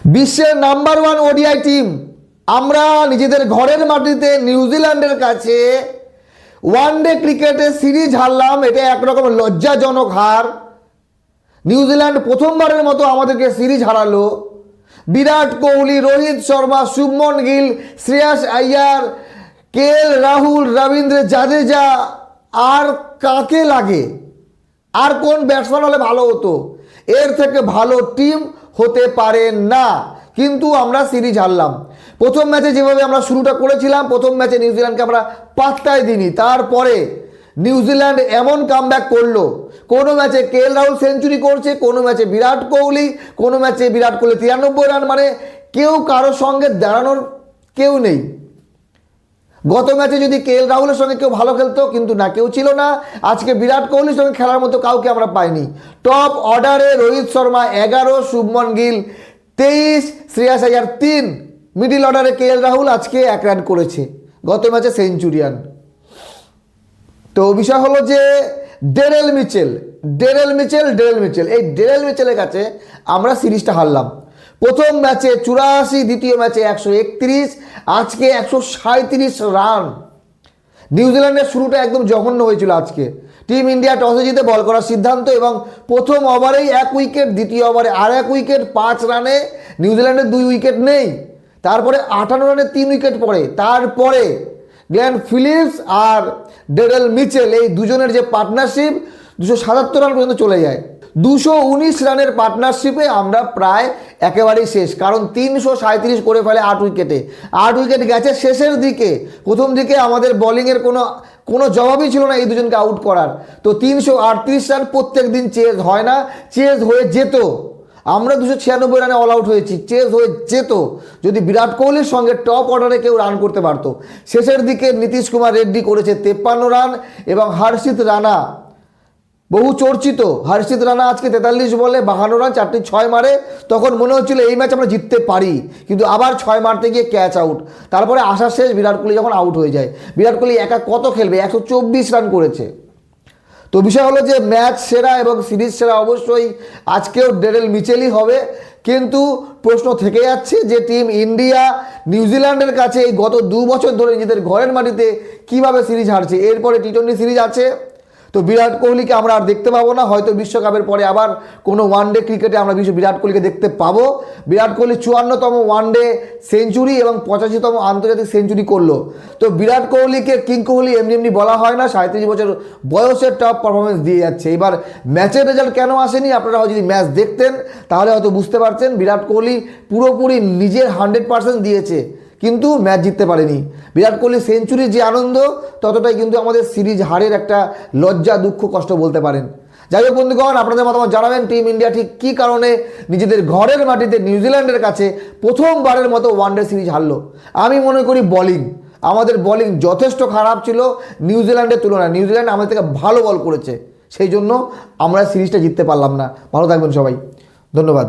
বিশ্বের number one ODI team আমরা নিজেদের ঘরের মাটিতে নিউজিল্যান্ডের কাছে ওয়ানডে ক্রিকেটে সিরিজ হারলাম। এটা একরকম লজ্জাজনক হার। নিউজিল্যান্ড প্রথমবারের মতো আমাদেরকে সিরিজ হারালো। বিরাট কোহলি, রোহিত শর্মা, শুভমন গিল, শ্রেয়াস আইয়ার, রাহুল, রবীন্দ্র জাদেজা, আর কাকে লাগে? আর কোন ব্যাটসম্যান হলে ভালো হতো? এর থেকে ভালো টিম হতে পারে না, কিন্তু আমরা সিরিজ হারলাম। প্রথম ম্যাচে যেভাবে আমরা শুরুটা করেছিলাম, প্রথম ম্যাচে নিউজিল্যান্ডকে আমরা পাত্তাই দিইনি। তারপরে নিউজিল্যান্ড এমন কামব্যাক করলো, কোনো ম্যাচে রাহুল সেঞ্চুরি করছে, কোনো ম্যাচে বিরাট কোহলি, কোনো ম্যাচে বিরাট কোহলি 93 রান, মানে কেউ কারোর সঙ্গে দাঁড়ানোর কেউ নেই। গত ম্যাচে যদি রাহুলের সঙ্গে কেউ ভালো খেলতো, কিন্তু না, কেউ ছিল না। আজকে বিরাট কোহলির সঙ্গে খেলার মতো কাউকে আমরা পাইনি। টপ অর্ডারে রোহিত শর্মা 11, শুভমন গিল 23, শ্রেয়াস আইয়ার 3, মিডিল অর্ডারে রাহুল আজকে 1 রান করেছে, গত ম্যাচে সেঞ্চুরিয়ান। তো বিষয় হলো যে ডেরেল মিচেল, এই ডেরেল মিচেলের কাছে আমরা সিরিজটা হারলাম। প্রথম ম্যাচে 84, দ্বিতীয় ম্যাচে 131, আজকে 137 রান। নিউজিল্যান্ডের শুরুটা একদম জঘন্য হয়েছিল আজকে। টিম ইন্ডিয়া টসে জিতে বল করার সিদ্ধান্ত এবং প্রথম ওভারেই 1 উইকেট, দ্বিতীয় ওভারে আর 1 উইকেট, 5 রানে নিউজিল্যান্ডের 2 উইকেট নেই। তারপরে 58 রানে 3 উইকেট পড়ে। তারপরে গ্লেন ফিলিপস আর ডেরেল মিচেল, এই দুজনের যে পার্টনারশিপ 277 রান পর্যন্ত চলে যায়। 219 রানের পার্টনারশিপে আমরা প্রায় একেবারেই শেষ, কারণ 337 করে ফেলে 8 উইকেটে। 8 উইকেট গেছে শেষের দিকে। প্রথম দিকে আমাদের বোলিংয়ের কোনো জবাবই ছিল না এই দুজনকে আউট করার। তো 338 রান প্রত্যেক দিন চেজ হয় না, চেজ হয়ে যেত। আমরা 296 রানে অল আউট হয়েছি, চেজ হয়ে যেত যদি বিরাট কোহলির সঙ্গে টপ অর্ডারে কেউ রান করতে পারতো। শেষের দিকে নীতিশ কুমার রেড্ডি করেছে 53 রান এবং হর্ষিত রানা, বহু চর্চিত হর্ষিত রানা আজকে 43 বলে 52 রান, 4টি 6 মারে। তখন মনে হচ্ছিল এই ম্যাচ আমরা জিততে পারি, কিন্তু আবার 6 মারতে গিয়ে ক্যাচ আউট। তারপরে আশা শেষ, বিরাট কোহলি যখন আউট হয়ে যায়। বিরাট কোহলি একা কত খেলবে? 124 রান করেছে। তো বিষয় হলো যে ম্যাচ সেরা এবং সিরিজ সেরা অবশ্যই আজকেও ডেরেল মিচেলই হবে, কিন্তু প্রশ্ন থেকে যাচ্ছে যে টিম ইন্ডিয়া নিউজিল্যান্ডের কাছে এই গত 2 বছর ধরে নিজেদের ঘরের মাটিতে কিভাবে সিরিজ হারছে। এরপরে টি20 সিরিজ আছে, তো বিরাট কোহলিকে আমরা আর দেখতে পাবো না। হয়তো বিশ্বকাপের পরে আবার কোনো ওয়ানডে ক্রিকেটে আমরা বিরাট কোহলিকে দেখতে পাবো। বিরাট কোহলি 54তম ওয়ানডে সেঞ্চুরি এবং 85তম আন্তর্জাতিক সেঞ্চুরি করলো। তো বিরাট কোহলিকে কিং কোহলি এমনি বলা হয় না, 37 বছর বয়সের টপ পারফরমেন্স দিয়ে যাচ্ছে। এবার ম্যাচের রেজাল্ট কেন আসেনি, আপনারা যদি ম্যাচ দেখতেন তাহলে হয়তো বুঝতে পারছেন। বিরাট কোহলি পুরোপুরি নিজের 100% দিয়েছে, কিন্তু ম্যাচ জিততে পারেনি। বিরাট কোহলি সেঞ্চুরির যে আনন্দ, ততটাই কিন্তু আমাদের সিরিজ হারের একটা লজ্জা, দুঃখ, কষ্ট বলতে পারেন। যাই হোক বন্ধুগণ, আপনাদের মতামত জানাবেন। টিম ইন্ডিয়া ঠিক কী কারণে নিজেদের ঘরের মাটিতে নিউজিল্যান্ডের কাছে প্রথমবারের মতো ওয়ানডে সিরিজ হারলো? আমি মনে করি বোলিং, আমাদের বোলিং যথেষ্ট খারাপ ছিল নিউজিল্যান্ডের তুলনায়। নিউজিল্যান্ড আমাদের থেকে ভালো বল করেছে, সেই জন্য আমরা সিরিজটা জিততে পারলাম না। ভালো থাকবেন সবাই, ধন্যবাদ।